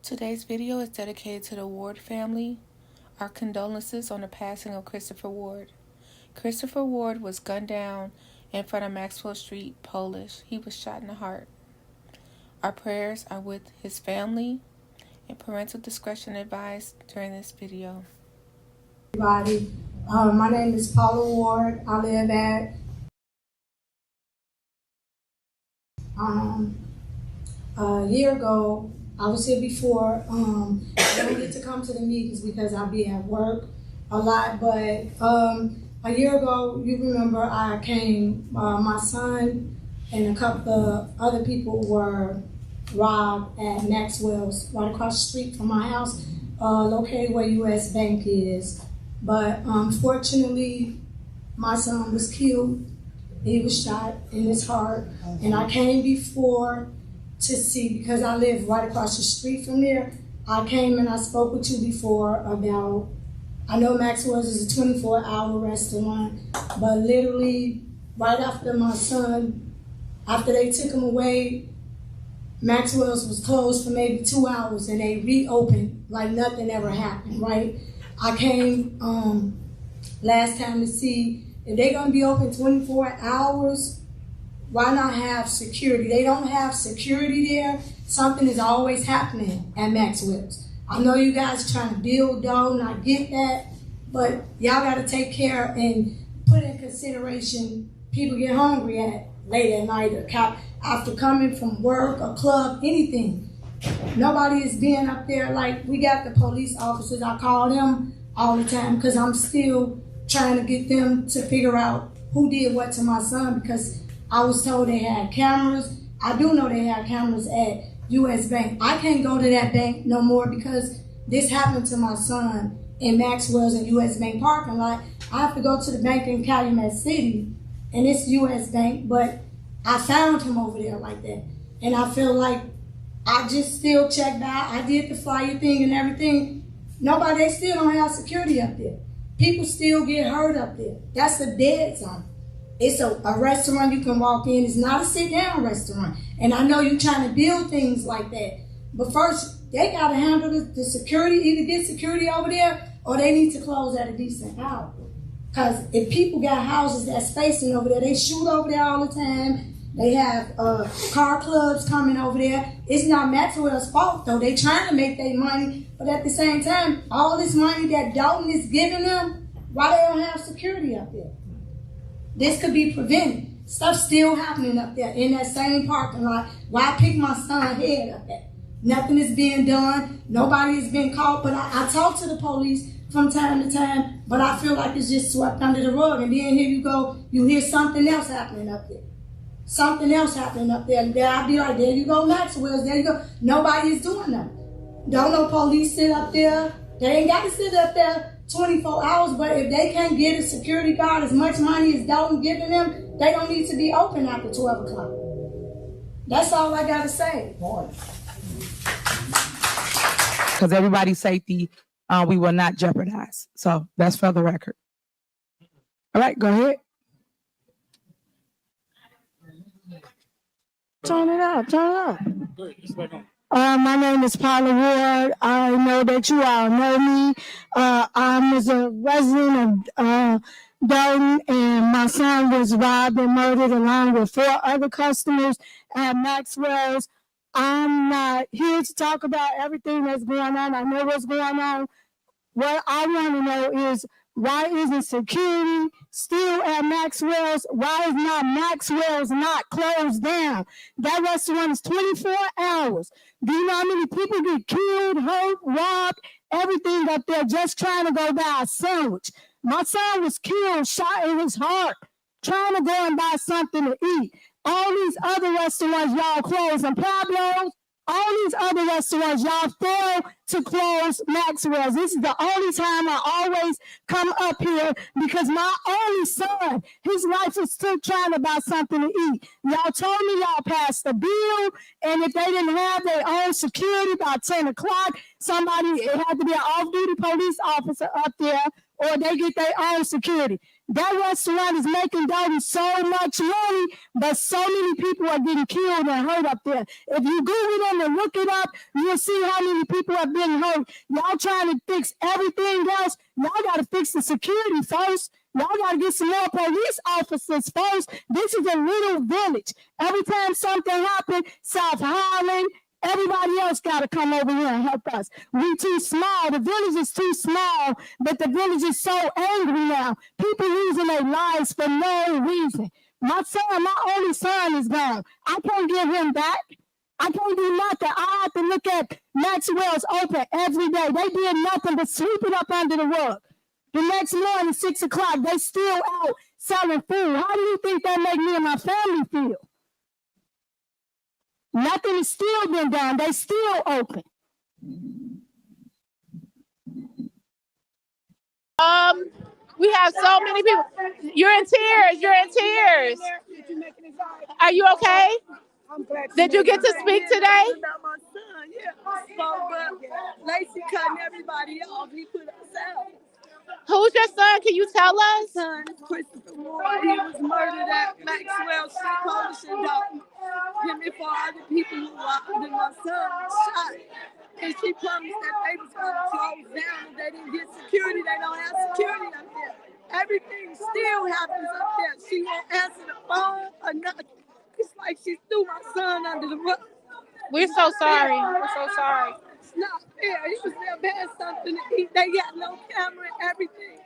Today's video is dedicated to the Ward family. Our condolences on the passing of Christopher Ward. Christopher Ward was gunned down in front of Maxwell Street, Polish. He was shot in the heart. Our prayers are with his family, and parental discretion advised during this video. Everybody, my name is Paula Ward. I live at a year ago. I was here before. I don't get to come to the meetings because I be at work a lot. But a year ago, you remember I came. My son and a couple of other people were robbed at Maxwell's, right across the street from my house, located where U.S. Bank is. But unfortunately, my son was killed. He was shot in his heart. And I came before to see, because I live right across the street from there. I came and I spoke with you before about, I know Maxwell's is a 24-hour restaurant, but literally right after my son, after they took him away, Maxwell's was closed for maybe 2 hours and they reopened like nothing ever happened, right? I came last time to see if they're gonna be open 24 hours, why not have security? They don't have security there. Something is always happening at Maxwell's. I know you guys are trying to build dough, and I get that, but y'all gotta take care and put in consideration people get hungry at late at night or after coming from work, a club, anything. Nobody is being up there. Like, we got the police officers. I call them all the time because I'm still trying to get them to figure out who did what to my son, because I was told they had cameras. I do know they had cameras at U.S. Bank. I can't go to that bank no more because this happened to my son in Maxwell's and U.S. Bank parking lot. I have to go to the bank in Calumet City, and it's U.S. Bank, but I found him over there like that. And I feel like I just still checked by. I did the flyer thing and everything. They still don't have security up there. People still get hurt up there. That's a dead zone. It's a restaurant you can walk in. It's not a sit-down restaurant. And I know you're trying to build things like that. But first, they got to handle the security, either get security over there or they need to close at a decent hour. Because if people got houses that's spacing over there, they shoot over there all the time. They have car clubs coming over there. It's not Maxwell's fault, though. They trying to make their money. But at the same time, all this money that Dolton is giving them, why they don't have security up there? This could be prevented. Stuff's still happening up there in that same parking lot. Why pick my son's head up there? Nothing is being done. Nobody has been caught. But I talk to the police from time to time, but I feel like it's just swept under the rug. And then here you go, you hear something else happening up there. Something else happening up there. And then I'll be like, there you go, Maxwell's, there you go. Nobody is doing nothing. Don't no police sit up there. They ain't got to sit up there 24 hours, but if they can't get a security guard as much money as Dolton giving them, they don't need to be open after 12 o'clock. That's all I got to say. Because everybody's safety, we will not jeopardize. So that's for the record. All right, go ahead. Turn it up, turn it up. My name is Paula Ward. I know that you all know me. I was a resident of Dolton, and my son was robbed and murdered along with 4 other customers at Maxwell's. I'm not here to talk about everything that's going on. I know what's going on. What I want to know is, why isn't security still at Maxwell's? Why is not Maxwell's not closed down? That restaurant is 24 hours. Do you know how many people get killed, hurt, robbed, everything up there just trying to go buy a sandwich? My son was killed, shot in his heart, trying to go and buy something to eat. All these other restaurants y'all closed, and Pablo's, all these other restaurants, y'all fail to close Maxwell's. This is the only time I always come up here because my only son, his life is still trying to buy something to eat. Y'all told me y'all passed the bill, and if they didn't have their own security by 10 o'clock, it had to be an off-duty police officer up there, or they get their own security. That restaurant is making Dolton so much money, but so many people are getting killed and hurt up there. If you Google them and look it up, you'll see how many people have been hurt. Y'all trying to fix everything else. Y'all got to fix the security first. Y'all got to get some more police officers first. This is a little village. Every time something happens, South Highland, everybody else got to come over here and help us. We too small. The village is too small, but the village is so angry now. People losing their lives for no reason. My only son is gone. I can't give him back. I can't do nothing. I have to look at Maxwell's open every day. They did nothing but sweep it up under the rug. The next morning, 6 o'clock, they still out selling food. How do you think that make me and my family feel? Nothing has still been done. They still open. We have so many people. You're in tears. You're in tears. Are you okay? Did you get to speak today? About my son, yeah. But Lacey cutting everybody off. He put us out. Who's your son? Can you tell us? My son is Christopher Ward. He was murdered at Maxwell Street Polish in Dolton. Him and 4 other people who robbed him. My son was shot. And she promised that they was going to close down. If they didn't get security, they don't have security up there. Everything still happens up there. She won't answer the phone or nothing. It's like she threw my son under the rug. We're so sorry. We're so sorry. It's not fair. He was there bad something to eat. They got no camera and everything.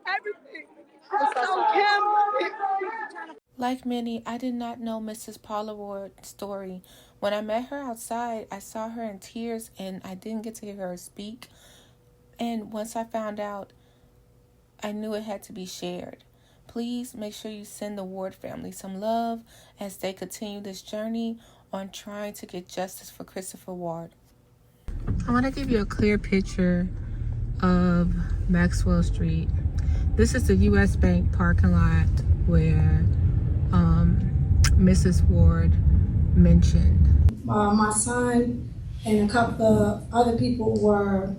Everything. No camera. Like many, I did not know Mrs. Paula Ward's story. When I met her outside, I saw her in tears and I didn't get to hear her speak. And once I found out, I knew it had to be shared. Please make sure you send the Ward family some love as they continue this journey on trying to get justice for Christopher Ward. I want to give you a clear picture of Maxwell Street. This is the U.S. Bank parking lot where Mrs. Ward mentioned. My son and a couple of other people were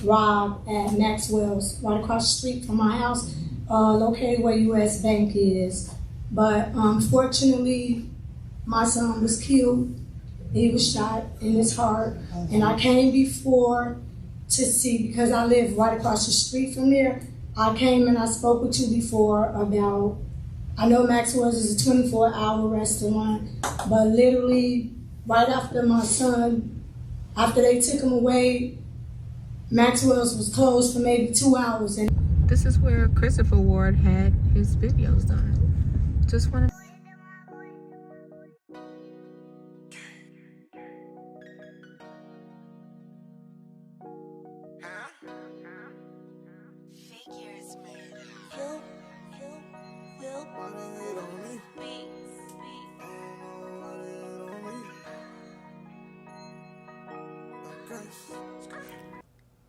robbed at Maxwell's right across the street from my house, located where U.S. Bank is. But unfortunately, my son was killed. He was shot in his heart. And I came before to see, because I live right across the street from there, I came and I spoke with you before about, I know Maxwell's is a 24-hour restaurant, but literally right after my son, after they took him away, Maxwell's was closed for maybe 2 hours. And this is where Christopher Ward had his videos done. Just want to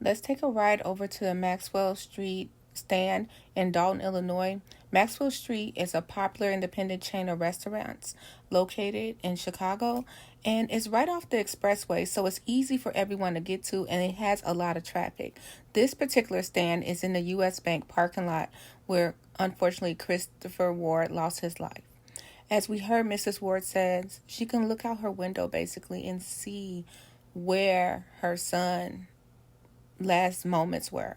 Let's take a ride over to the Maxwell Street stand in Dolton, Illinois. Maxwell Street is a popular independent chain of restaurants located in Chicago, and it's right off the expressway, so it's easy for everyone to get to, and it has a lot of traffic. This particular stand is in the U.S. Bank parking lot where, unfortunately, Christopher Ward lost his life. As we heard Mrs. Ward says, she can look out her window basically and see where her son last moments were.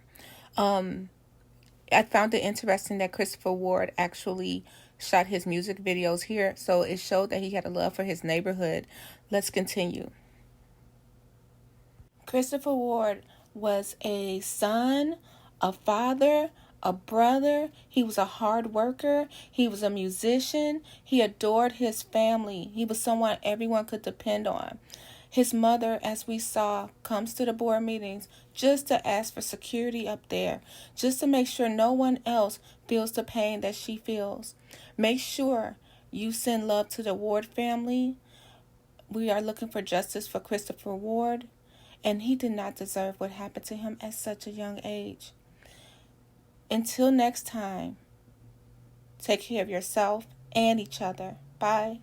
I found it interesting that Christopher Ward actually shot his music videos here, so it showed that he had a love for his neighborhood. Let's continue. Christopher Ward was a son, a father, a brother. He was a hard worker. He was a musician. He adored his family. He was someone everyone could depend on. His mother, as we saw, comes to the board meetings just to ask for security up there, just to make sure no one else feels the pain that she feels. Make sure you send love to the Ward family. We are looking for justice for Christopher Ward, and he did not deserve what happened to him at such a young age. Until next time, take care of yourself and each other. Bye.